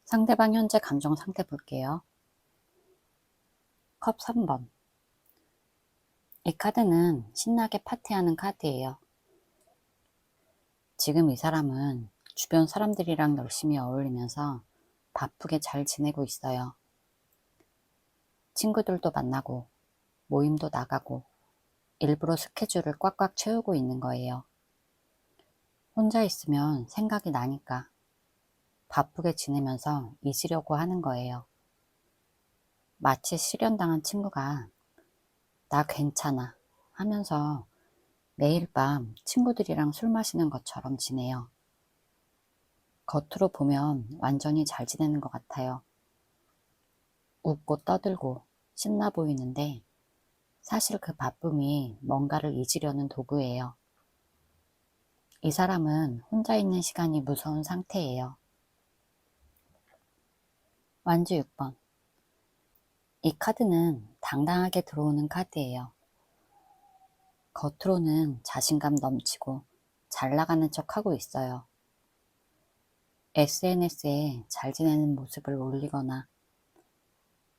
상대방 현재 감정 상태 볼게요. 컵 3번. 이 카드는 신나게 파티하는 카드예요. 지금 이 사람은 주변 사람들이랑 열심히 어울리면서 바쁘게 잘 지내고 있어요. 친구들도 만나고 모임도 나가고 일부러 스케줄을 꽉꽉 채우고 있는 거예요. 혼자 있으면 생각이 나니까 바쁘게 지내면서 잊으려고 하는 거예요. 마치 실연당한 친구가 나 괜찮아 하면서 매일 밤 친구들이랑 술 마시는 것처럼 지내요. 겉으로 보면 완전히 잘 지내는 것 같아요. 웃고 떠들고 신나 보이는데 사실 그 바쁨이 뭔가를 잊으려는 도구예요. 이 사람은 혼자 있는 시간이 무서운 상태예요. 완주 6번. 이 카드는 당당하게 들어오는 카드예요. 겉으로는 자신감 넘치고 잘 나가는 척 하고 있어요. SNS에 잘 지내는 모습을 올리거나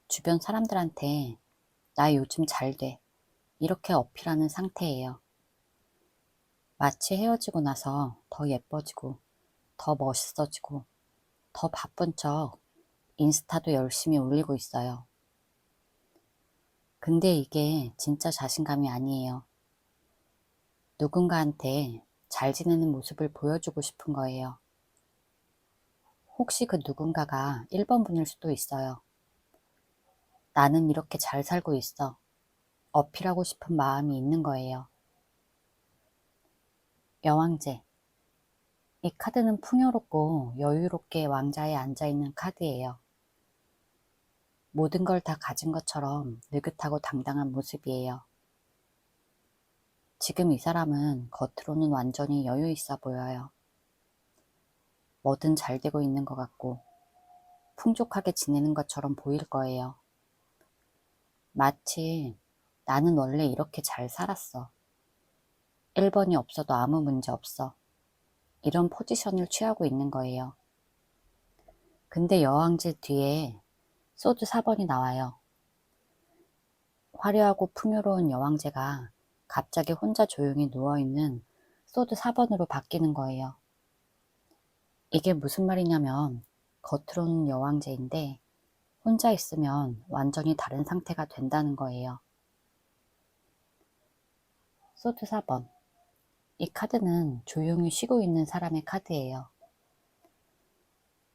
주변 사람들한테 나 요즘 잘 돼. 이렇게 어필하는 상태예요. 마치 헤어지고 나서 더 예뻐지고, 더 멋있어지고, 더 바쁜 척 인스타도 열심히 올리고 있어요. 근데 이게 진짜 자신감이 아니에요. 누군가한테 잘 지내는 모습을 보여주고 싶은 거예요. 혹시 그 누군가가 1번 분일 수도 있어요. 나는 이렇게 잘 살고 있어. 어필하고 싶은 마음이 있는 거예요. 여왕제. 이 카드는 풍요롭고 여유롭게 왕자에 앉아있는 카드예요. 모든 걸 다 가진 것처럼 느긋하고 당당한 모습이에요. 지금 이 사람은 겉으로는 완전히 여유 있어 보여요. 뭐든 잘 되고 있는 것 같고 풍족하게 지내는 것처럼 보일 거예요. 마치 나는 원래 이렇게 잘 살았어. 1번이 없어도 아무 문제 없어. 이런 포지션을 취하고 있는 거예요. 근데 여왕제 뒤에 소드 4번이 나와요. 화려하고 풍요로운 여왕제가 갑자기 혼자 조용히 누워있는 소드 4번으로 바뀌는 거예요. 이게 무슨 말이냐면 겉으로는 여왕제인데 혼자 있으면 완전히 다른 상태가 된다는 거예요. 소드 4번. 이 카드는 조용히 쉬고 있는 사람의 카드예요.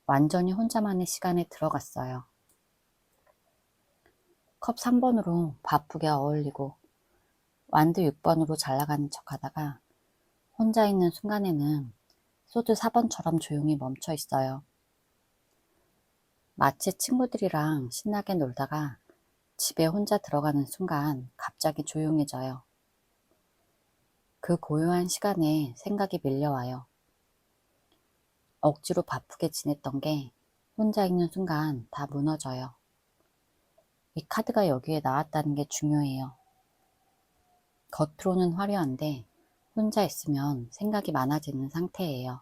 완전히 혼자만의 시간에 들어갔어요. 컵 3번으로 바쁘게 어울리고 완드 6번으로 잘 나가는 척 하다가 혼자 있는 순간에는 소드 4번처럼 조용히 멈춰 있어요. 마치 친구들이랑 신나게 놀다가 집에 혼자 들어가는 순간 갑자기 조용해져요. 그 고요한 시간에 생각이 밀려와요. 억지로 바쁘게 지냈던 게 혼자 있는 순간 다 무너져요. 이 카드가 여기에 나왔다는 게 중요해요. 겉으로는 화려한데 혼자 있으면 생각이 많아지는 상태예요.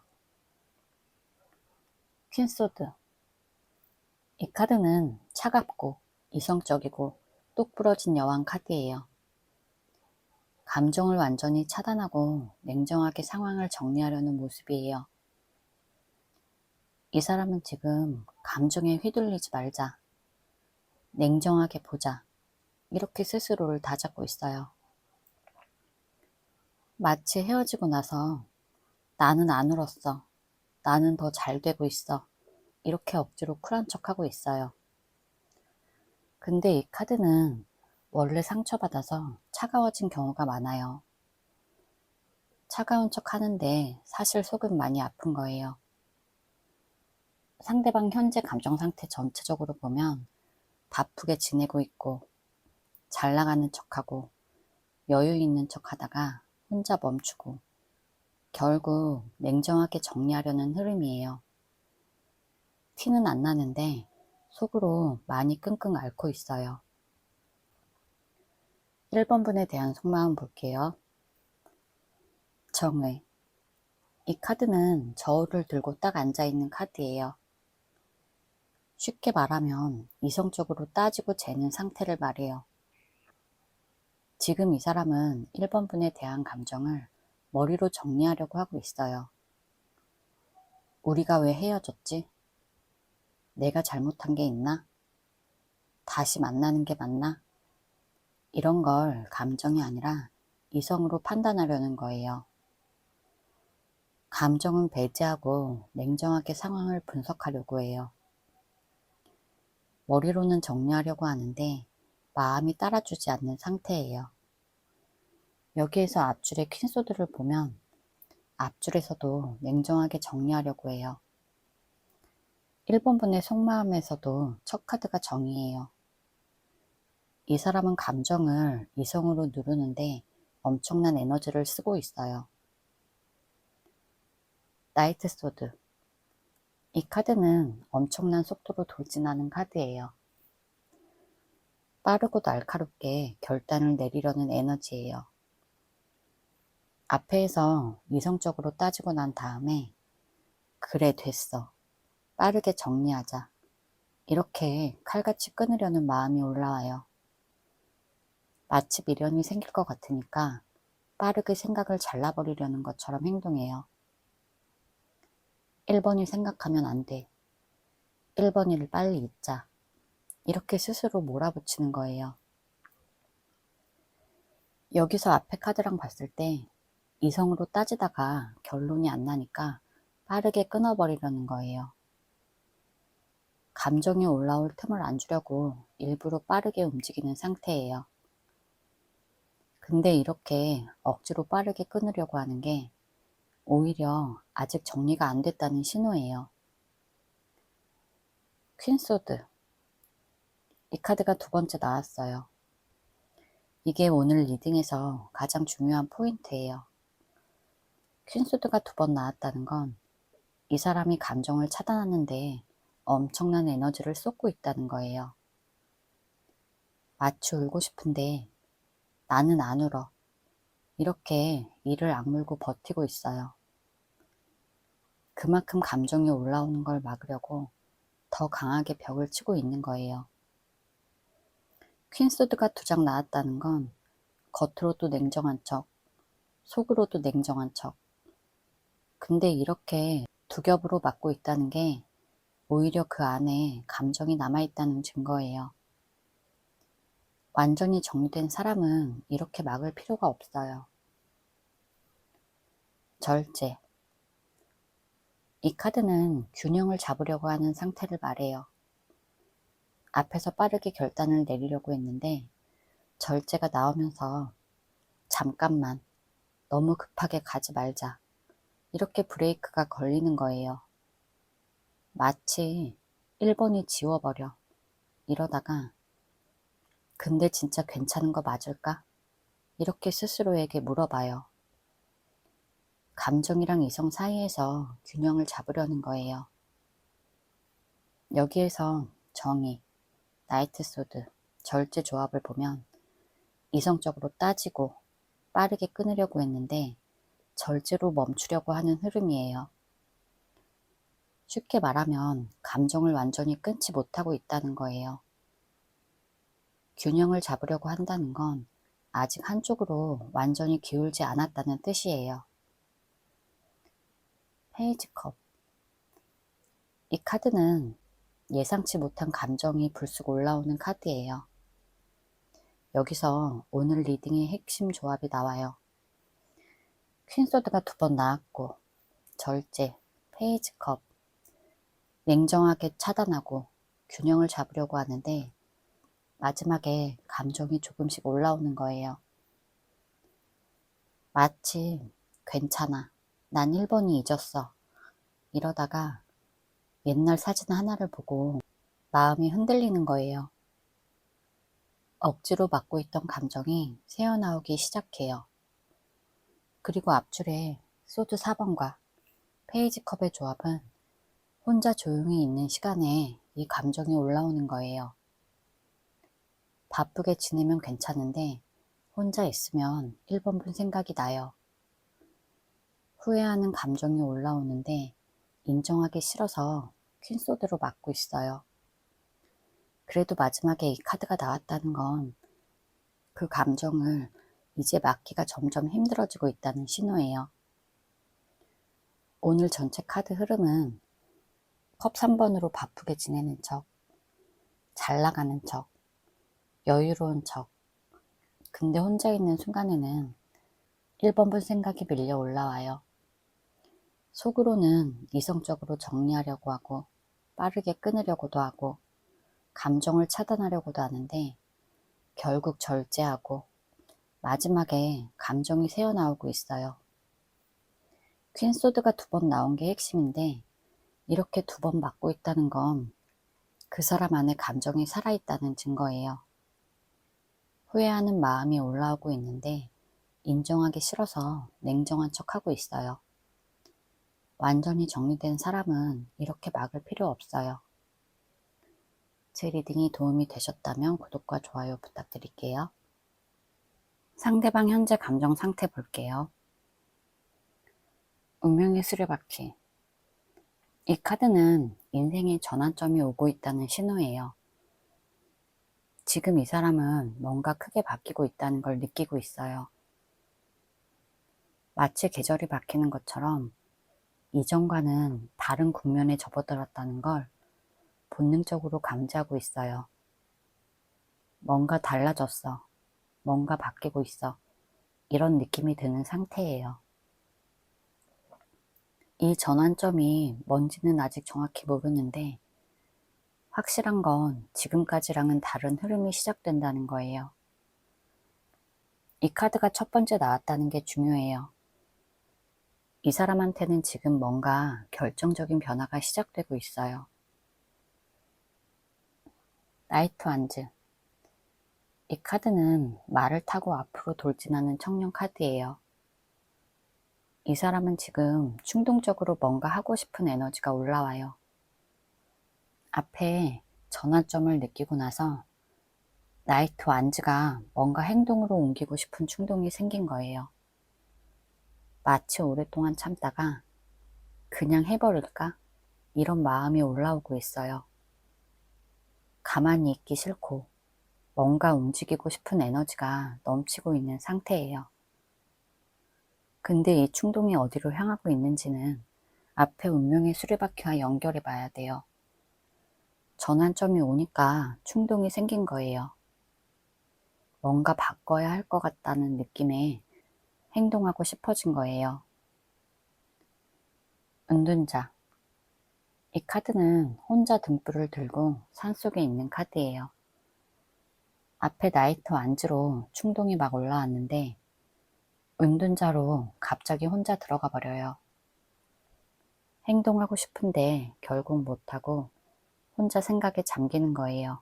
퀸소드. 이 카드는 차갑고 이성적이고 똑부러진 여왕 카드예요. 감정을 완전히 차단하고 냉정하게 상황을 정리하려는 모습이에요. 이 사람은 지금 감정에 휘둘리지 말자. 냉정하게 보자. 이렇게 스스로를 다잡고 있어요. 마치 헤어지고 나서 나는 안 울었어. 나는 더 잘 되고 있어. 이렇게 억지로 쿨한 척하고 있어요. 근데 이 카드는 원래 상처받아서 차가워진 경우가 많아요. 차가운 척 하는데 사실 속은 많이 아픈 거예요. 상대방 현재 감정 상태 전체적으로 보면 바쁘게 지내고 있고 잘 나가는 척하고 여유 있는 척 하다가 혼자 멈추고 결국 냉정하게 정리하려는 흐름이에요. 티는 안 나는데 속으로 많이 끙끙 앓고 있어요. 1번 분에 대한 속마음 볼게요. 정의. 이 카드는 저울을 들고 딱 앉아있는 카드예요. 쉽게 말하면 이성적으로 따지고 재는 상태를 말해요. 지금 이 사람은 1번 분에 대한 감정을 머리로 정리하려고 하고 있어요. 우리가 왜 헤어졌지? 내가 잘못한 게 있나? 다시 만나는 게 맞나? 이런 걸 감정이 아니라 이성으로 판단하려는 거예요. 감정은 배제하고 냉정하게 상황을 분석하려고 해요. 머리로는 정리하려고 하는데 마음이 따라주지 않는 상태예요. 여기에서 앞줄의 퀸소드를 보면 앞줄에서도 냉정하게 정리하려고 해요. 1번 분의 속마음에서도 첫 카드가 정의예요. 이 사람은 감정을 이성으로 누르는데 엄청난 에너지를 쓰고 있어요. 나이트 소드. 이 카드는 엄청난 속도로 돌진하는 카드예요. 빠르고 날카롭게 결단을 내리려는 에너지예요. 앞에서 이성적으로 따지고 난 다음에 그래 됐어. 빠르게 정리하자. 이렇게 칼같이 끊으려는 마음이 올라와요. 마치 미련이 생길 것 같으니까 빠르게 생각을 잘라버리려는 것처럼 행동해요. 1번이 생각하면 안 돼. 1번이를 빨리 잊자. 이렇게 스스로 몰아붙이는 거예요. 여기서 앞에 카드랑 봤을 때 이성으로 따지다가 결론이 안 나니까 빠르게 끊어버리려는 거예요. 감정이 올라올 틈을 안 주려고 일부러 빠르게 움직이는 상태예요. 근데 이렇게 억지로 빠르게 끊으려고 하는 게 오히려 아직 정리가 안 됐다는 신호예요. 퀸소드. 이 카드가 두 번째 나왔어요. 이게 오늘 리딩에서 가장 중요한 포인트예요. 퀸소드가 두 번 나왔다는 건 이 사람이 감정을 차단하는데 엄청난 에너지를 쏟고 있다는 거예요. 마치 울고 싶은데 나는 안 울어. 이렇게 이를 악물고 버티고 있어요. 그만큼 감정이 올라오는 걸 막으려고 더 강하게 벽을 치고 있는 거예요. 퀸소드가 두 장 나왔다는 건 겉으로도 냉정한 척, 속으로도 냉정한 척. 근데 이렇게 두 겹으로 막고 있다는 게 오히려 그 안에 감정이 남아있다는 증거예요. 완전히 정리된 사람은 이렇게 막을 필요가 없어요. 절제. 이 카드는 균형을 잡으려고 하는 상태를 말해요. 앞에서 빠르게 결단을 내리려고 했는데 절제가 나오면서 잠깐만, 너무 급하게 가지 말자. 이렇게 브레이크가 걸리는 거예요. 마치 1번이 지워버려. 이러다가 근데 진짜 괜찮은 거 맞을까? 이렇게 스스로에게 물어봐요. 감정이랑 이성 사이에서 균형을 잡으려는 거예요. 여기에서 정의, 나이트 소드, 절제 조합을 보면 이성적으로 따지고 빠르게 끊으려고 했는데 절제로 멈추려고 하는 흐름이에요. 쉽게 말하면 감정을 완전히 끊지 못하고 있다는 거예요. 균형을 잡으려고 한다는 건 아직 한쪽으로 완전히 기울지 않았다는 뜻이에요. 페이지 컵. 이 카드는 예상치 못한 감정이 불쑥 올라오는 카드예요. 여기서 오늘 리딩의 핵심 조합이 나와요. 퀸소드가 두 번 나왔고 절제, 페이지 컵. 냉정하게 차단하고 균형을 잡으려고 하는데 마지막에 감정이 조금씩 올라오는 거예요. 마치 괜찮아. 난 1번이 잊었어. 이러다가 옛날 사진 하나를 보고 마음이 흔들리는 거예요. 억지로 막고 있던 감정이 새어나오기 시작해요. 그리고 앞줄에 소드 4번과 페이지 컵의 조합은 혼자 조용히 있는 시간에 이 감정이 올라오는 거예요. 바쁘게 지내면 괜찮은데 혼자 있으면 1번 분 생각이 나요. 후회하는 감정이 올라오는데 인정하기 싫어서 퀸소드로 막고 있어요. 그래도 마지막에 이 카드가 나왔다는 건 그 감정을 이제 막기가 점점 힘들어지고 있다는 신호예요. 오늘 전체 카드 흐름은 컵 3번으로 바쁘게 지내는 척, 잘 나가는 척, 여유로운 척. 근데 혼자 있는 순간에는 1번 분 생각이 밀려 올라와요. 속으로는 이성적으로 정리하려고 하고 빠르게 끊으려고도 하고 감정을 차단하려고도 하는데 결국 절제하고 마지막에 감정이 새어나오고 있어요. 퀸소드가 2번 나온 게 핵심인데 이렇게 2번 맞고 있다는 건 그 사람 안에 감정이 살아있다는 증거예요. 후회하는 마음이 올라오고 있는데 인정하기 싫어서 냉정한 척하고 있어요. 완전히 정리된 사람은 이렇게 막을 필요 없어요. 제 리딩이 도움이 되셨다면 구독과 좋아요 부탁드릴게요. 상대방 현재 감정 상태 볼게요. 운명의 수레바퀴. 이 카드는 인생의 전환점이 오고 있다는 신호예요. 지금 이 사람은 뭔가 크게 바뀌고 있다는 걸 느끼고 있어요. 마치 계절이 바뀌는 것처럼 이전과는 다른 국면에 접어들었다는 걸 본능적으로 감지하고 있어요. 뭔가 달라졌어. 뭔가 바뀌고 있어. 이런 느낌이 드는 상태예요. 이 전환점이 뭔지는 아직 정확히 모르는데 확실한 건 지금까지랑은 다른 흐름이 시작된다는 거예요. 이 카드가 첫 번째 나왔다는 게 중요해요. 이 사람한테는 지금 뭔가 결정적인 변화가 시작되고 있어요. 나이트 완즈. 이 카드는 말을 타고 앞으로 돌진하는 청년 카드예요. 이 사람은 지금 충동적으로 뭔가 하고 싶은 에너지가 올라와요. 앞에 전환점을 느끼고 나서 나이트 완즈가 뭔가 행동으로 옮기고 싶은 충동이 생긴 거예요. 마치 오랫동안 참다가 그냥 해버릴까? 이런 마음이 올라오고 있어요. 가만히 있기 싫고 뭔가 움직이고 싶은 에너지가 넘치고 있는 상태예요. 근데 이 충동이 어디로 향하고 있는지는 앞에 운명의 수레바퀴와 연결해 봐야 돼요. 전환점이 오니까 충동이 생긴 거예요. 뭔가 바꿔야 할 것 같다는 느낌에 행동하고 싶어진 거예요. 은둔자. 이 카드는 혼자 등불을 들고 산속에 있는 카드예요. 앞에 나이트 완즈로 충동이 막 올라왔는데 은둔자로 갑자기 혼자 들어가 버려요. 행동하고 싶은데 결국 못하고 혼자 생각에 잠기는 거예요.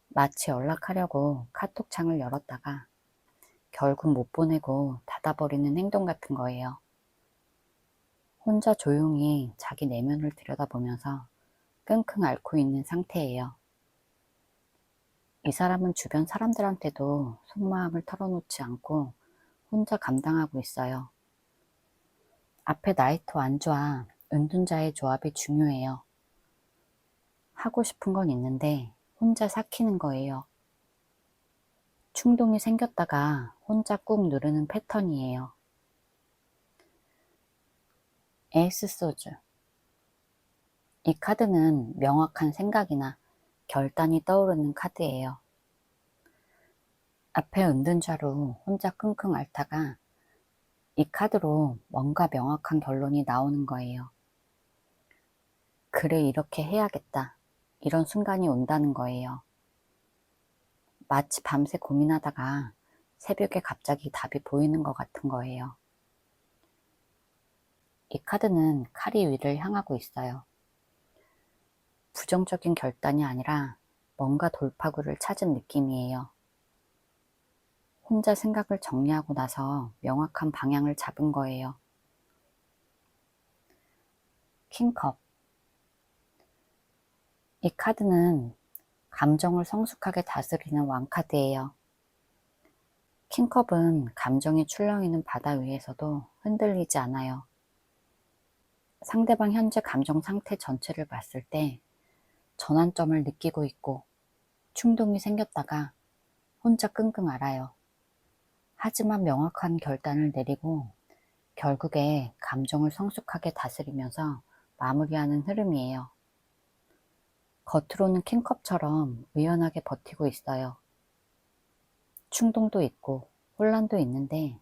마치 연락하려고 카톡창을 열었다가 결국 못 보내고 닫아버리는 행동 같은 거예요. 혼자 조용히 자기 내면을 들여다보면서 끙끙 앓고 있는 상태예요. 이 사람은 주변 사람들한테도 속마음을 털어놓지 않고 혼자 감당하고 있어요. 앞에 나이트 완주와 은둔자의 조합이 중요해요. 하고 싶은 건 있는데 혼자 삭히는 거예요. 충동이 생겼다가 혼자 꾹 누르는 패턴이에요. 에이스 소주. 이 카드는 명확한 생각이나 결단이 떠오르는 카드예요. 앞에 은둔자로 혼자 끙끙 앓다가 이 카드로 뭔가 명확한 결론이 나오는 거예요. 그래, 이렇게 해야겠다. 이런 순간이 온다는 거예요. 마치 밤새 고민하다가 새벽에 갑자기 답이 보이는 것 같은 거예요. 이 카드는 칼이 위를 향하고 있어요. 부정적인 결단이 아니라 뭔가 돌파구를 찾은 느낌이에요. 혼자 생각을 정리하고 나서 명확한 방향을 잡은 거예요. 킹컵. 이 카드는 감정을 성숙하게 다스리는 왕카드예요. 킹컵은 감정이 출렁이는 바다 위에서도 흔들리지 않아요. 상대방 현재 감정 상태 전체를 봤을 때 전환점을 느끼고 있고 충동이 생겼다가 혼자 끙끙 앓아요. 하지만 명확한 결단을 내리고 결국에 감정을 성숙하게 다스리면서 마무리하는 흐름이에요. 겉으로는 킹컵처럼 의연하게 버티고 있어요. 충동도 있고 혼란도 있는데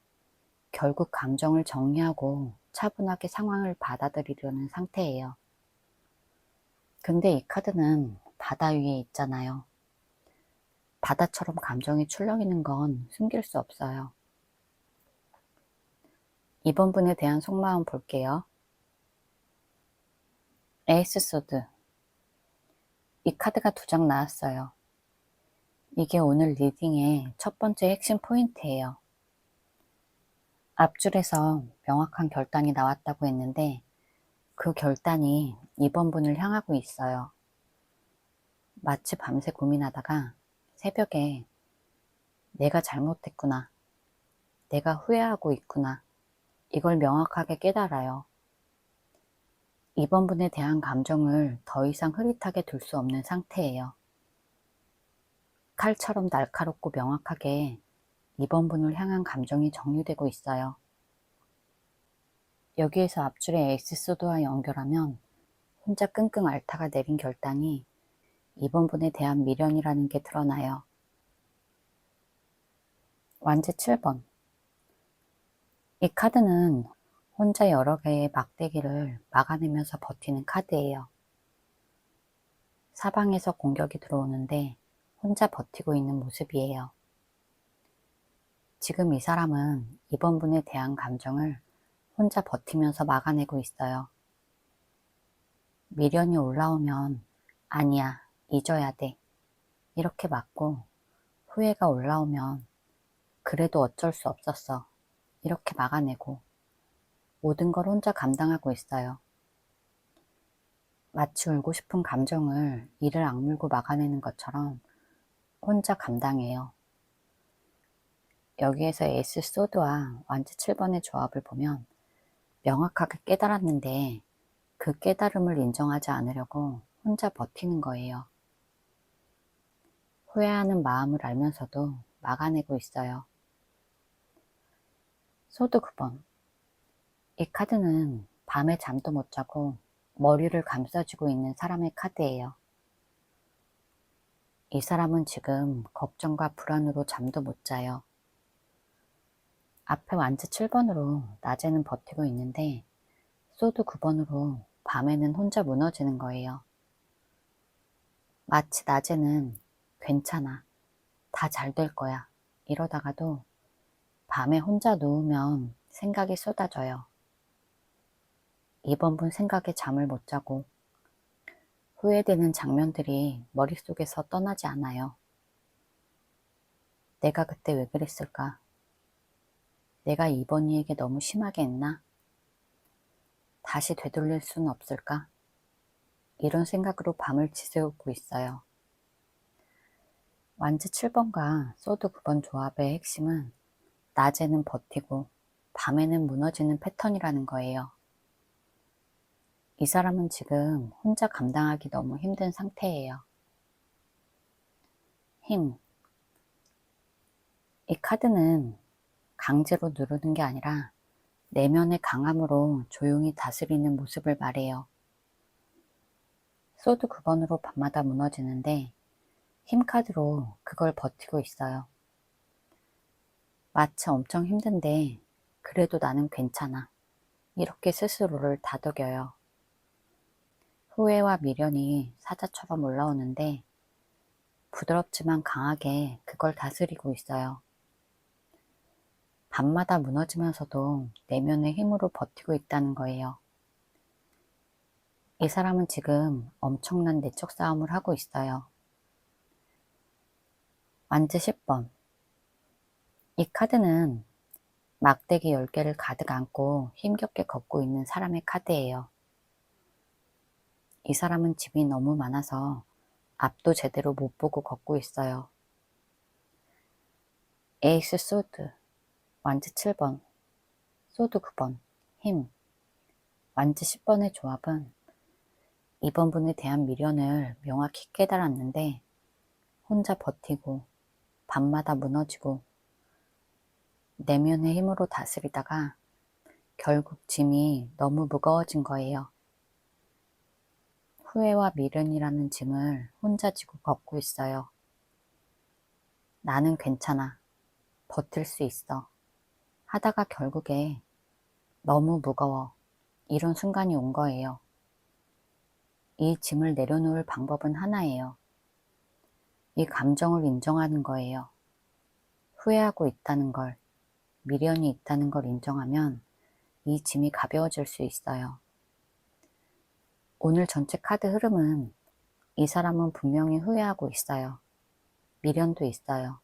결국 감정을 정리하고 차분하게 상황을 받아들이려는 상태예요. 근데 이 카드는 바다 위에 있잖아요. 바다처럼 감정이 출렁이는 건 숨길 수 없어요. 이번 분에 대한 속마음 볼게요. 에이스 소드. 이 카드가 2장 나왔어요. 이게 오늘 리딩의 첫 번째 핵심 포인트예요. 앞줄에서 명확한 결단이 나왔다고 했는데 그 결단이 이번 분을 향하고 있어요. 마치 밤새 고민하다가 새벽에 내가 잘못했구나, 내가 후회하고 있구나, 이걸 명확하게 깨달아요. 이번 분에 대한 감정을 더 이상 흐릿하게 둘 수 없는 상태예요. 칼처럼 날카롭고 명확하게 이번 분을 향한 감정이 정리되고 있어요. 여기에서 앞줄의 에이스 소드와 연결하면 혼자 끙끙 앓다가 내린 결단이 이번 분에 대한 미련이라는 게 드러나요. 완제 7번. 이 카드는 혼자 여러 개의 막대기를 막아내면서 버티는 카드예요. 사방에서 공격이 들어오는데 혼자 버티고 있는 모습이에요. 지금 이 사람은 이번 분에 대한 감정을 혼자 버티면서 막아내고 있어요. 미련이 올라오면 아니야, 잊어야 돼, 이렇게 막고, 후회가 올라오면 그래도 어쩔 수 없었어, 이렇게 막아내고 모든 걸 혼자 감당하고 있어요. 마치 울고 싶은 감정을 이를 악물고 막아내는 것처럼 혼자 감당해요. 여기에서 에이스 소드와 완제 7번의 조합을 보면 명확하게 깨달았는데 그 깨달음을 인정하지 않으려고 혼자 버티는 거예요. 후회하는 마음을 알면서도 막아내고 있어요. 소드 9번. 이 카드는 밤에 잠도 못 자고 머리를 감싸쥐고 있는 사람의 카드예요. 이 사람은 지금 걱정과 불안으로 잠도 못 자요. 앞에 완즈 7번으로 낮에는 버티고 있는데 소드 9번으로 밤에는 혼자 무너지는 거예요. 마치 낮에는 괜찮아, 다 잘 될 거야, 이러다가도 밤에 혼자 누우면 생각이 쏟아져요. 이번 분 생각에 잠을 못 자고 후회되는 장면들이 머릿속에서 떠나지 않아요. 내가 그때 왜 그랬을까? 내가 이번이에게 너무 심하게 했나? 다시 되돌릴 수는 없을까? 이런 생각으로 밤을 지새우고 있어요. 완즈 7번과 소드 9번 조합의 핵심은 낮에는 버티고 밤에는 무너지는 패턴이라는 거예요. 이 사람은 지금 혼자 감당하기 너무 힘든 상태예요. 힘. 이 카드는 강제로 누르는 게 아니라 내면의 강함으로 조용히 다스리는 모습을 말해요. 소드 9번으로 밤마다 무너지는데 힘 카드로 그걸 버티고 있어요. 마치 엄청 힘든데 그래도 나는 괜찮아, 이렇게 스스로를 다독여요. 후회와 미련이 사자처럼 올라오는데 부드럽지만 강하게 그걸 다스리고 있어요. 밤마다 무너지면서도 내면의 힘으로 버티고 있다는 거예요. 이 사람은 지금 엄청난 내적 싸움을 하고 있어요. 완즈 10번. 이 카드는 막대기 10개를 가득 안고 힘겹게 걷고 있는 사람의 카드예요. 이 사람은 짐이 너무 많아서 앞도 제대로 못 보고 걷고 있어요. 에이스 소드, 완즈 7번, 소드 9번, 힘, 완즈 10번의 조합은 이번 분에 대한 미련을 명확히 깨달았는데 혼자 버티고 밤마다 무너지고 내면의 힘으로 다스리다가 결국 짐이 너무 무거워진 거예요. 후회와 미련이라는 짐을 혼자 지고 걷고 있어요. 나는 괜찮아. 버틸 수 있어. 하다가 결국에 너무 무거워. 이런 순간이 온 거예요. 이 짐을 내려놓을 방법은 하나예요. 이 감정을 인정하는 거예요. 후회하고 있다는 걸, 미련이 있다는 걸 인정하면 이 짐이 가벼워질 수 있어요. 오늘 전체 카드 흐름은 이 사람은 분명히 후회하고 있어요. 미련도 있어요.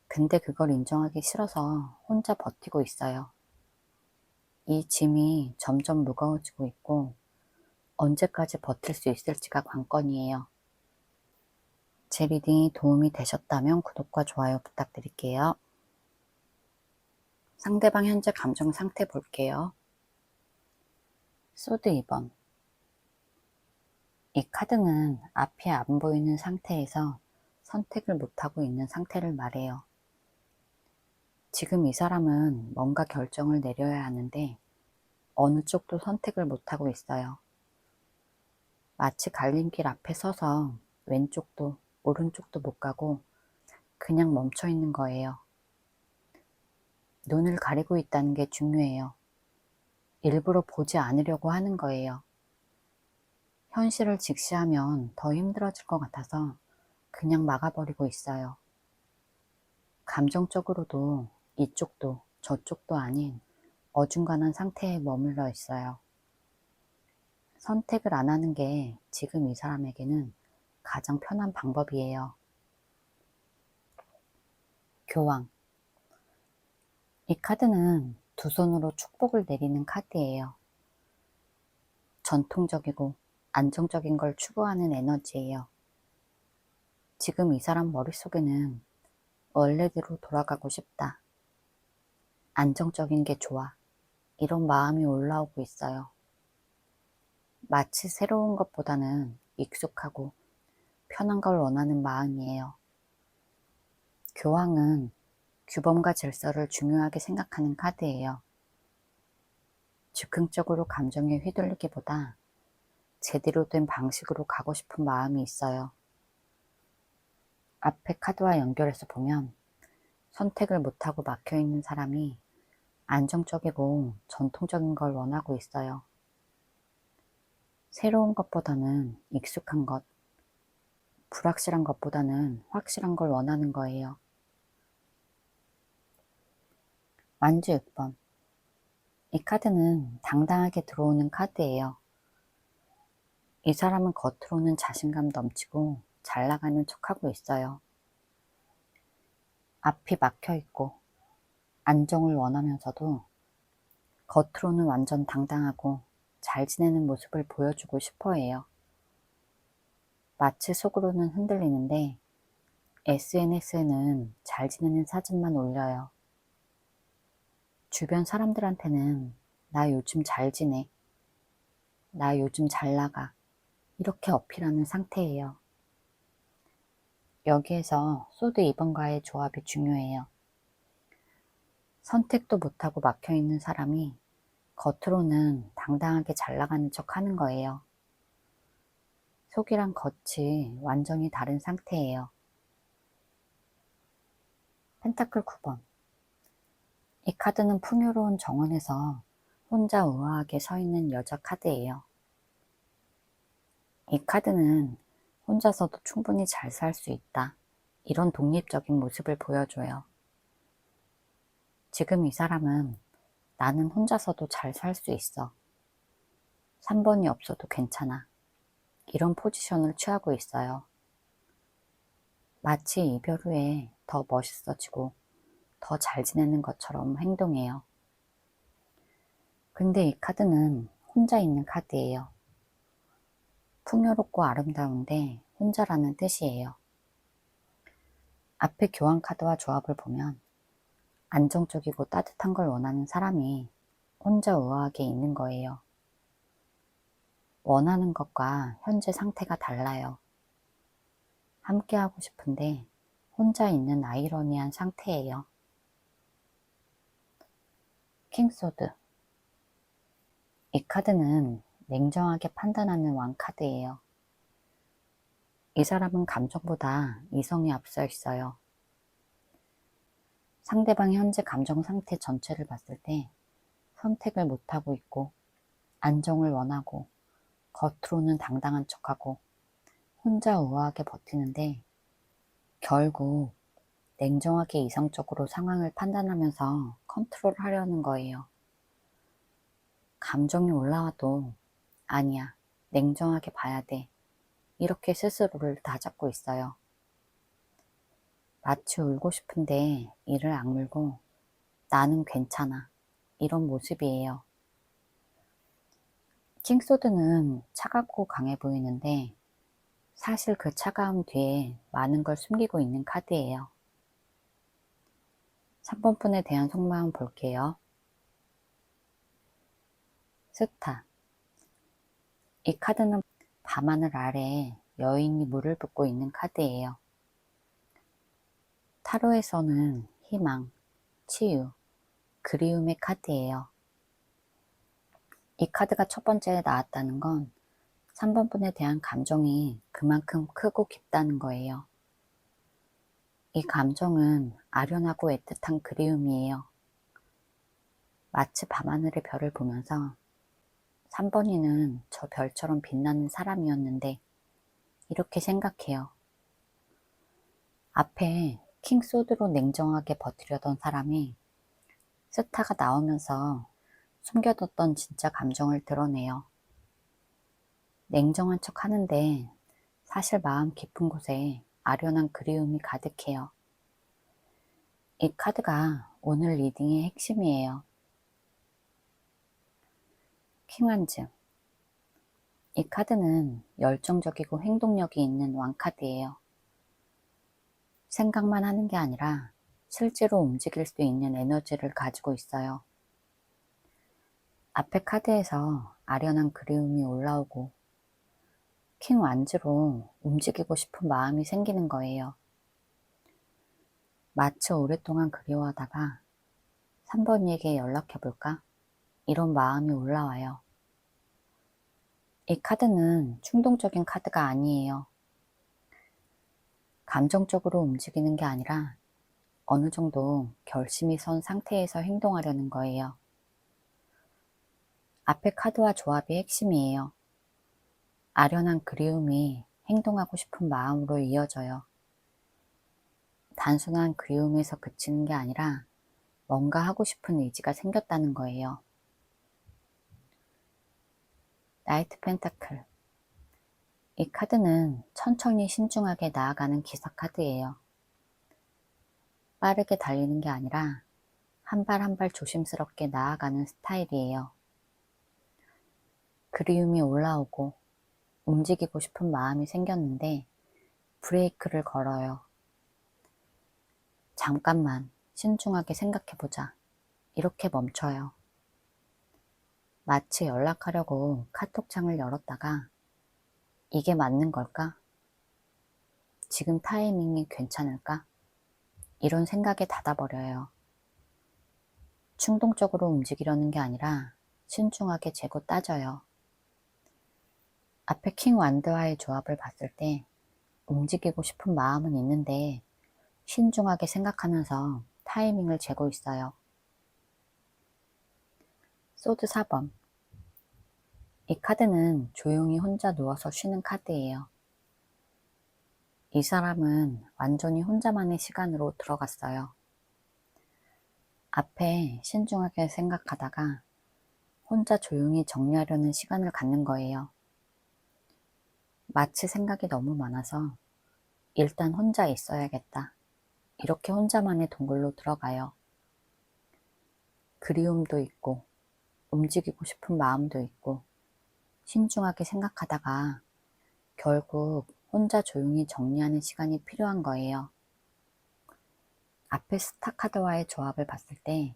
근데 그걸 인정하기 싫어서 혼자 버티고 있어요. 이 짐이 점점 무거워지고 있고 언제까지 버틸 수 있을지가 관건이에요. 제 리딩이 도움이 되셨다면 구독과 좋아요 부탁드릴게요. 상대방 현재 감정 상태 볼게요. 소드 2번. 이 카드는 앞이 안 보이는 상태에서 선택을 못하고 있는 상태를 말해요. 지금 이 사람은 뭔가 결정을 내려야 하는데 어느 쪽도 선택을 못하고 있어요. 마치 갈림길 앞에 서서 왼쪽도 오른쪽도 못 가고 그냥 멈춰 있는 거예요. 눈을 가리고 있다는 게 중요해요. 일부러 보지 않으려고 하는 거예요. 현실을 직시하면 더 힘들어질 것 같아서 그냥 막아버리고 있어요. 감정적으로도 이쪽도 저쪽도 아닌 어중간한 상태에 머물러 있어요. 선택을 안 하는 게 지금 이 사람에게는 가장 편한 방법이에요. 교황. 이 카드는 두 손으로 축복을 내리는 카드예요. 전통적이고 안정적인 걸 추구하는 에너지예요. 지금 이 사람 머릿속에는 원래대로 돌아가고 싶다. 안정적인 게 좋아. 이런 마음이 올라오고 있어요. 마치 새로운 것보다는 익숙하고 편한 걸 원하는 마음이에요. 교황은 규범과 질서를 중요하게 생각하는 카드예요. 즉흥적으로 감정에 휘둘리기보다 제대로 된 방식으로 가고 싶은 마음이 있어요. 앞에 카드와 연결해서 보면 선택을 못하고 막혀있는 사람이 안정적이고 전통적인 걸 원하고 있어요. 새로운 것보다는 익숙한 것, 불확실한 것보다는 확실한 걸 원하는 거예요. 만주 6번. 이 카드는 당당하게 들어오는 카드예요. 이 사람은 겉으로는 자신감 넘치고 잘 나가는 척하고 있어요. 앞이 막혀 있고 안정을 원하면서도 겉으로는 완전 당당하고 잘 지내는 모습을 보여주고 싶어 해요. 마치 속으로는 흔들리는데 SNS에는 잘 지내는 사진만 올려요. 주변 사람들한테는 나 요즘 잘 지내, 나 요즘 잘 나가 이렇게 어필하는 상태예요. 여기에서 소드 2번과의 조합이 중요해요. 선택도 못하고 막혀있는 사람이 겉으로는 당당하게 잘 나가는 척 하는 거예요. 속이랑 겉이 완전히 다른 상태예요. 펜타클 9번. 이 카드는 풍요로운 정원에서 혼자 우아하게 서 있는 여자 카드예요. 이 카드는 혼자서도 충분히 잘 살 수 있다. 이런 독립적인 모습을 보여줘요. 지금 이 사람은 나는 혼자서도 잘 살 수 있어. 3번이 없어도 괜찮아. 이런 포지션을 취하고 있어요. 마치 이별 후에 더 멋있어지고 더 잘 지내는 것처럼 행동해요. 근데 이 카드는 혼자 있는 카드예요. 풍요롭고 아름다운데 혼자라는 뜻이에요. 앞에 교환 카드와 조합을 보면 안정적이고 따뜻한 걸 원하는 사람이 혼자 우아하게 있는 거예요. 원하는 것과 현재 상태가 달라요. 함께하고 싶은데 혼자 있는 아이러니한 상태예요. 킹소드. 이 카드는 냉정하게 판단하는 왕카드예요. 이 사람은 감정보다 이성이 앞서 있어요. 상대방의 현재 감정 상태 전체를 봤을 때 선택을 못하고 있고 안정을 원하고 겉으로는 당당한 척하고 혼자 우아하게 버티는데 결국 냉정하게 이성적으로 상황을 판단하면서 컨트롤하려는 거예요. 감정이 올라와도 아니야, 냉정하게 봐야 돼. 이렇게 스스로를 다잡고 있어요. 마치 울고 싶은데 이를 악물고 나는 괜찮아. 이런 모습이에요. 킹소드는 차갑고 강해 보이는데 사실 그 차가움 뒤에 많은 걸 숨기고 있는 카드예요. 3번 분에 대한 속마음 볼게요. 스타. 이 카드는 밤하늘 아래에 여인이 물을 붓고 있는 카드예요. 타로에서는 희망, 치유, 그리움의 카드예요. 이 카드가 첫 번째에 나왔다는 건 3번 분에 대한 감정이 그만큼 크고 깊다는 거예요. 이 감정은 아련하고 애틋한 그리움이에요. 마치 밤하늘의 별을 보면서 3번이는 저 별처럼 빛나는 사람이었는데 이렇게 생각해요. 앞에 킹소드로 냉정하게 버티려던 사람이 스타가 나오면서 숨겨뒀던 진짜 감정을 드러내요. 냉정한 척 하는데 사실 마음 깊은 곳에 아련한 그리움이 가득해요. 이 카드가 오늘 리딩의 핵심이에요. 킹완즈. 이 카드는 열정적이고 행동력이 있는 왕카드예요. 생각만 하는 게 아니라 실제로 움직일 수 있는 에너지를 가지고 있어요. 앞에 카드에서 아련한 그리움이 올라오고 킹 완즈로 움직이고 싶은 마음이 생기는 거예요. 마치 오랫동안 그리워하다가 3번이에게 연락해볼까? 이런 마음이 올라와요. 이 카드는 충동적인 카드가 아니에요. 감정적으로 움직이는 게 아니라 어느 정도 결심이 선 상태에서 행동하려는 거예요. 앞에 카드와 조합이 핵심이에요. 아련한 그리움이 행동하고 싶은 마음으로 이어져요. 단순한 그리움에서 그치는 게 아니라 뭔가 하고 싶은 의지가 생겼다는 거예요. 나이트 펜타클. 이 카드는 천천히 신중하게 나아가는 기사 카드예요. 빠르게 달리는 게 아니라 한 발 한 발 조심스럽게 나아가는 스타일이에요. 그리움이 올라오고 움직이고 싶은 마음이 생겼는데 브레이크를 걸어요. 잠깐만 신중하게 생각해보자. 이렇게 멈춰요. 마치 연락하려고 카톡창을 열었다가 이게 맞는 걸까? 지금 타이밍이 괜찮을까? 이런 생각에 닫아버려요. 충동적으로 움직이려는 게 아니라 신중하게 재고 따져요. 앞에 킹 완드와의 조합을 봤을 때 움직이고 싶은 마음은 있는데 신중하게 생각하면서 타이밍을 재고 있어요. 소드 4번. 이 카드는 조용히 혼자 누워서 쉬는 카드예요. 이 사람은 완전히 혼자만의 시간으로 들어갔어요. 앞에 신중하게 생각하다가 혼자 조용히 정리하려는 시간을 갖는 거예요. 마치 생각이 너무 많아서 일단 혼자 있어야겠다. 이렇게 혼자만의 동굴로 들어가요. 그리움도 있고 움직이고 싶은 마음도 있고 신중하게 생각하다가 결국 혼자 조용히 정리하는 시간이 필요한 거예요. 앞에 스타카드와의 조합을 봤을 때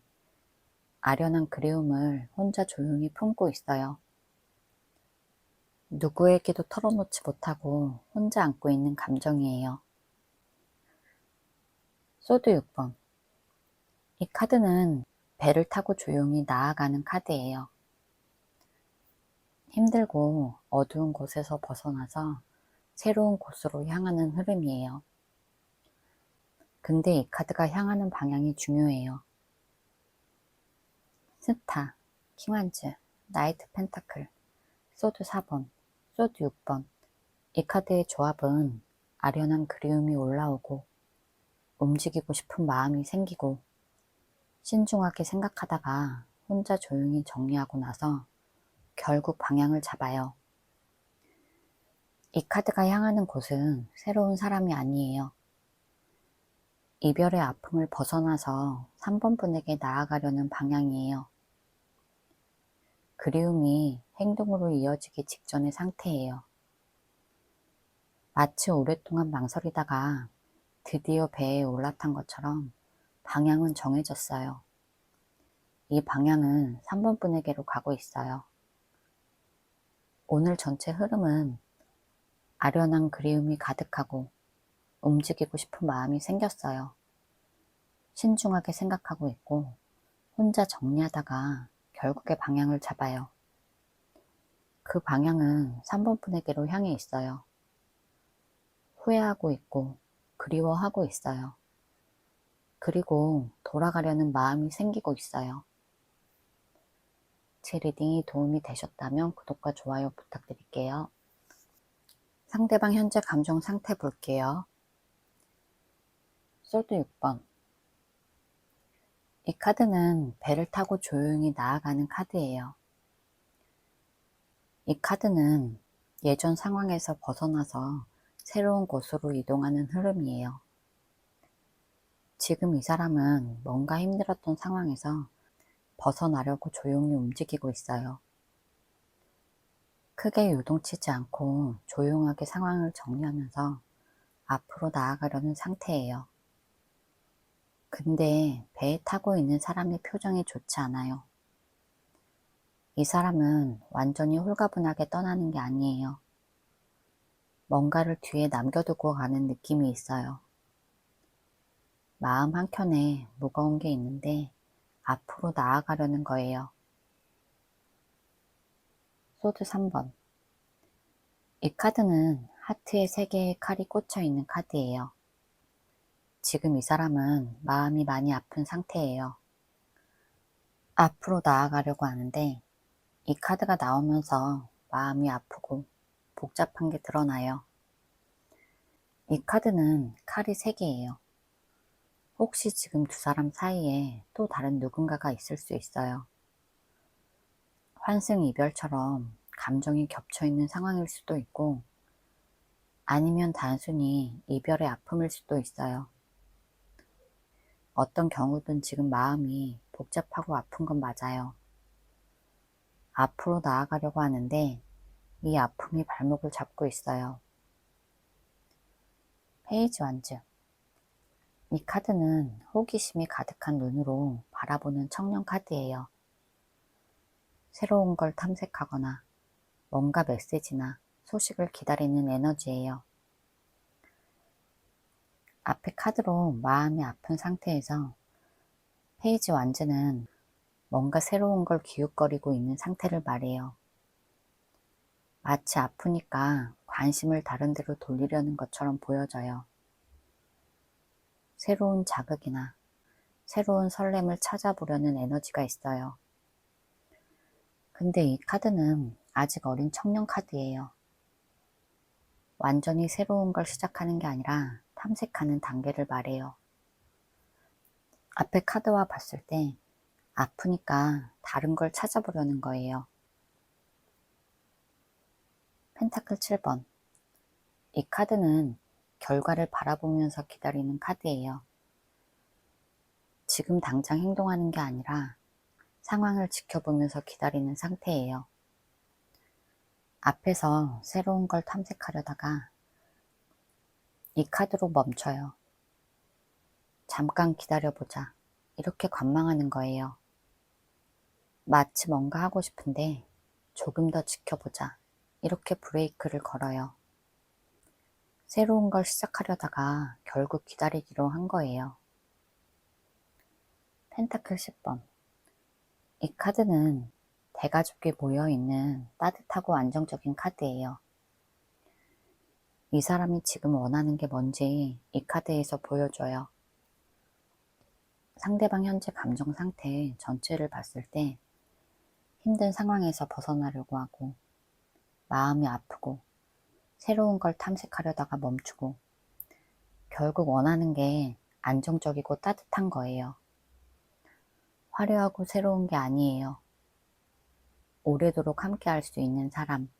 아련한 그리움을 혼자 조용히 품고 있어요. 누구에게도 털어놓지 못하고 혼자 안고 있는 감정이에요. 소드 6번. 이 카드는 배를 타고 조용히 나아가는 카드예요. 힘들고 어두운 곳에서 벗어나서 새로운 곳으로 향하는 흐름이에요. 근데 이 카드가 향하는 방향이 중요해요. 스타, 킹완즈, 나이트 펜타클, 소드 4번, 소드 6번. 이 카드의 조합은 아련한 그리움이 올라오고 움직이고 싶은 마음이 생기고 신중하게 생각하다가 혼자 조용히 정리하고 나서 결국 방향을 잡아요. 이 카드가 향하는 곳은 새로운 사람이 아니에요. 이별의 아픔을 벗어나서 3번 분에게 나아가려는 방향이에요. 그리움이 행동으로 이어지기 직전의 상태예요. 마치 오랫동안 망설이다가 드디어 배에 올라탄 것처럼 방향은 정해졌어요. 이 방향은 3번 분에게로 가고 있어요. 오늘 전체 흐름은 아련한 그리움이 가득하고 움직이고 싶은 마음이 생겼어요. 신중하게 생각하고 있고 혼자 정리하다가 결국에 방향을 잡아요. 그 방향은 3번 분에게로 향해 있어요. 후회하고 있고 그리워하고 있어요. 그리고 돌아가려는 마음이 생기고 있어요. 제 리딩이 도움이 되셨다면 구독과 좋아요 부탁드릴게요. 상대방 현재 감정 상태 볼게요. 소드 6번. 이 카드는 배를 타고 조용히 나아가는 카드예요. 이 카드는 예전 상황에서 벗어나서 새로운 곳으로 이동하는 흐름이에요. 지금 이 사람은 뭔가 힘들었던 상황에서 벗어나려고 조용히 움직이고 있어요. 크게 요동치지 않고 조용하게 상황을 정리하면서 앞으로 나아가려는 상태예요. 근데 배에 타고 있는 사람의 표정이 좋지 않아요. 이 사람은 완전히 홀가분하게 떠나는 게 아니에요. 뭔가를 뒤에 남겨두고 가는 느낌이 있어요. 마음 한켠에 무거운 게 있는데 앞으로 나아가려는 거예요. 소드 3번. 이 카드는 하트에 3개의 칼이 꽂혀 있는 카드예요. 지금 이 사람은 마음이 많이 아픈 상태예요. 앞으로 나아가려고 하는데 이 카드가 나오면서 마음이 아프고 복잡한 게 드러나요. 이 카드는 칼이 3개예요. 혹시 지금 두 사람 사이에 또 다른 누군가가 있을 수 있어요. 환승 이별처럼 감정이 겹쳐 있는 상황일 수도 있고 아니면 단순히 이별의 아픔일 수도 있어요. 어떤 경우든 지금 마음이 복잡하고 아픈 건 맞아요. 앞으로 나아가려고 하는데 이 아픔이 발목을 잡고 있어요. 페이지 완즈. 이 카드는 호기심이 가득한 눈으로 바라보는 청년 카드예요. 새로운 걸 탐색하거나 뭔가 메시지나 소식을 기다리는 에너지예요. 앞에 카드로 마음이 아픈 상태에서 페이지 완즈는 뭔가 새로운 걸 기웃거리고 있는 상태를 말해요. 마치 아프니까 관심을 다른 데로 돌리려는 것처럼 보여져요. 새로운 자극이나 새로운 설렘을 찾아보려는 에너지가 있어요. 근데 이 카드는 아직 어린 청년 카드예요. 완전히 새로운 걸 시작하는 게 아니라 탐색하는 단계를 말해요. 앞에 카드와 봤을 때 아프니까 다른 걸 찾아보려는 거예요. 펜타클 7번. 이 카드는 결과를 바라보면서 기다리는 카드예요. 지금 당장 행동하는 게 아니라 상황을 지켜보면서 기다리는 상태예요. 앞에서 새로운 걸 탐색하려다가 이 카드로 멈춰요. 잠깐 기다려보자. 이렇게 관망하는 거예요. 마치 뭔가 하고 싶은데 조금 더 지켜보자. 이렇게 브레이크를 걸어요. 새로운 걸 시작하려다가 결국 기다리기로 한 거예요. 펜타클 10번. 이 카드는 대가족이 모여있는 따뜻하고 안정적인 카드예요. 이 사람이 지금 원하는 게 뭔지 이 카드에서 보여줘요. 상대방 현재 감정 상태 전체를 봤을 때 힘든 상황에서 벗어나려고 하고, 마음이 아프고, 새로운 걸 탐색하려다가 멈추고, 결국 원하는 게 안정적이고 따뜻한 거예요. 화려하고 새로운 게 아니에요. 오래도록 함께 할 수 있는 사람,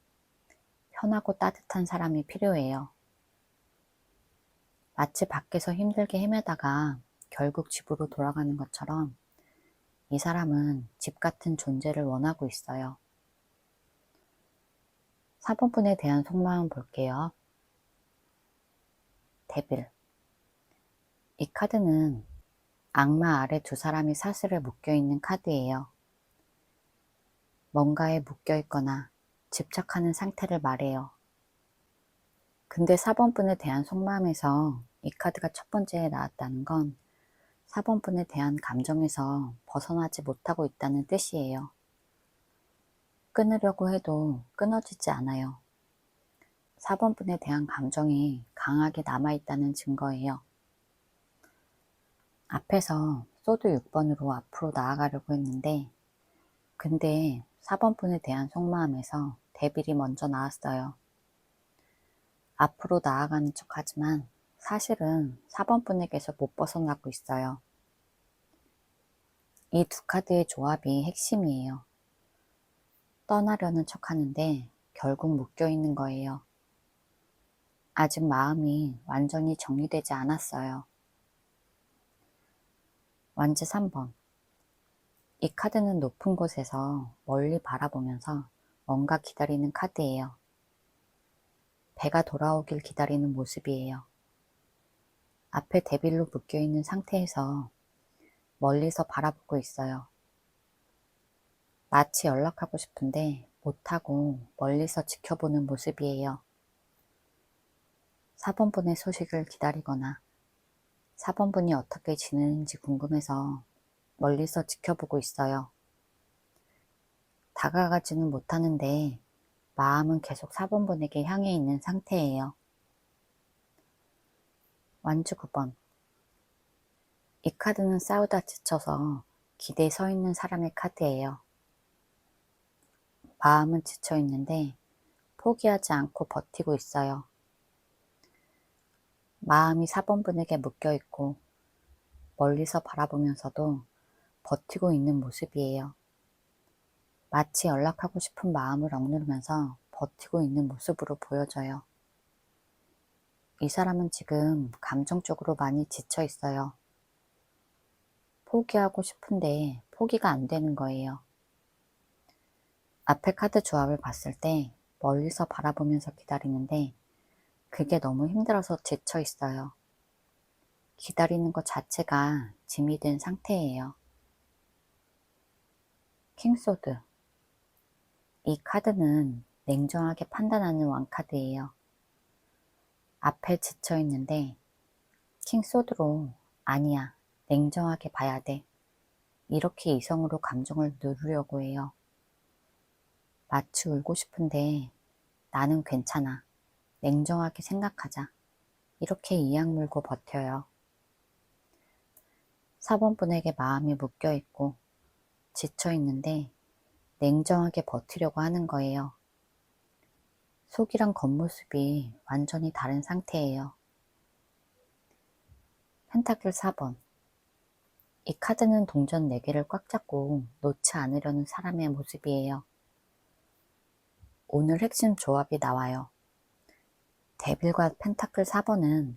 편하고 따뜻한 사람이 필요해요. 마치 밖에서 힘들게 헤매다가 결국 집으로 돌아가는 것처럼 이 사람은 집 같은 존재를 원하고 있어요. 4번 분에 대한 속마음 볼게요. 데빌. 이 카드는 악마 아래 두 사람이 사슬에 묶여있는 카드예요. 뭔가에 묶여있거나 집착하는 상태를 말해요. 근데 4번 분에 대한 속마음에서 이 카드가 첫 번째에 나왔다는 건 4번 분에 대한 감정에서 벗어나지 못하고 있다는 뜻이에요. 끊으려고 해도 끊어지지 않아요. 4번 분에 대한 감정이 강하게 남아있다는 증거예요. 앞에서 소드 6번으로 앞으로 나아가려고 했는데, 근데 4번 분에 대한 속마음에서 데빌이 먼저 나왔어요. 앞으로 나아가는 척 하지만 사실은 4번 분에게서 못 벗어나고 있어요. 이 두 카드의 조합이 핵심이에요. 떠나려는 척 하는데 결국 묶여있는 거예요. 아직 마음이 완전히 정리되지 않았어요. 완즈 3번. 이 카드는 높은 곳에서 멀리 바라보면서 뭔가 기다리는 카드예요. 배가 돌아오길 기다리는 모습이에요. 앞에 데빌로 묶여있는 상태에서 멀리서 바라보고 있어요. 마치 연락하고 싶은데 못하고 멀리서 지켜보는 모습이에요. 4번 분의 소식을 기다리거나 4번 분이 어떻게 지내는지 궁금해서 멀리서 지켜보고 있어요. 다가가지는 못하는데 마음은 계속 4번 분에게 향해 있는 상태예요. 완주 9번. 이 카드는 싸우다 지쳐서 기대에 서 있는 사람의 카드예요. 마음은 지쳐 있는데 포기하지 않고 버티고 있어요. 마음이 4번 분에게 묶여 있고 멀리서 바라보면서도 버티고 있는 모습이에요. 마치 연락하고 싶은 마음을 억누르면서 버티고 있는 모습으로 보여져요. 이 사람은 지금 감정적으로 많이 지쳐 있어요. 포기하고 싶은데 포기가 안 되는 거예요. 앞에 카드 조합을 봤을 때 멀리서 바라보면서 기다리는데 그게 너무 힘들어서 지쳐 있어요. 기다리는 것 자체가 짐이 된 상태예요. 킹소드. 이 카드는 냉정하게 판단하는 왕카드예요. 앞에 지쳐 있는데 킹소드로 아니야, 냉정하게 봐야 돼. 이렇게 이성으로 감정을 누르려고 해요. 마치 울고 싶은데 나는 괜찮아. 냉정하게 생각하자. 이렇게 이악 물고 버텨요. 4번 분에게 마음이 묶여 있고 지쳐 있는데 냉정하게 버티려고 하는 거예요. 속이랑 겉모습이 완전히 다른 상태예요. 펜타클 4번. 이 카드는 동전 4개를 꽉 잡고 놓지 않으려는 사람의 모습이에요. 오늘 핵심 조합이 나와요. 데빌과 펜타클 4번은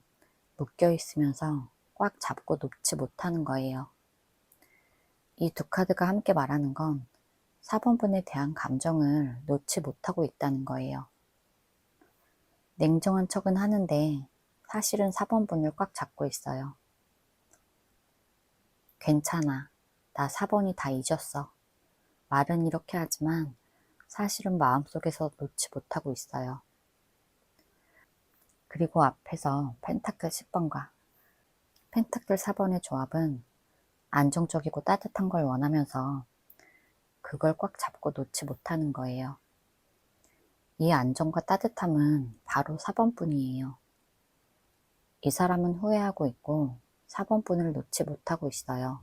묶여 있으면서 꽉 잡고 놓지 못하는 거예요. 이 두 카드가 함께 말하는 건 4번 분에 대한 감정을 놓지 못하고 있다는 거예요. 냉정한 척은 하는데 사실은 4번 분을 꽉 잡고 있어요. 괜찮아. 나 4번이 다 잊었어. 말은 이렇게 하지만 사실은 마음속에서 놓지 못하고 있어요. 그리고 앞에서 펜타클 10번과 펜타클 4번의 조합은 안정적이고 따뜻한 걸 원하면서 그걸 꽉 잡고 놓지 못하는 거예요. 이 안정과 따뜻함은 바로 4번뿐이에요. 이 사람은 후회하고 있고 4번뿐을 놓지 못하고 있어요.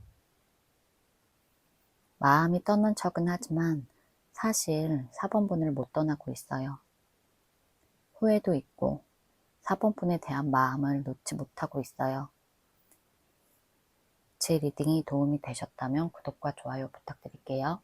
마음이 떠난 척은 하지만 사실 4번분을 못 떠나고 있어요. 후회도 있고 4번분에 대한 마음을 놓지 못하고 있어요. 제 리딩이 도움이 되셨다면 구독과 좋아요 부탁드릴게요.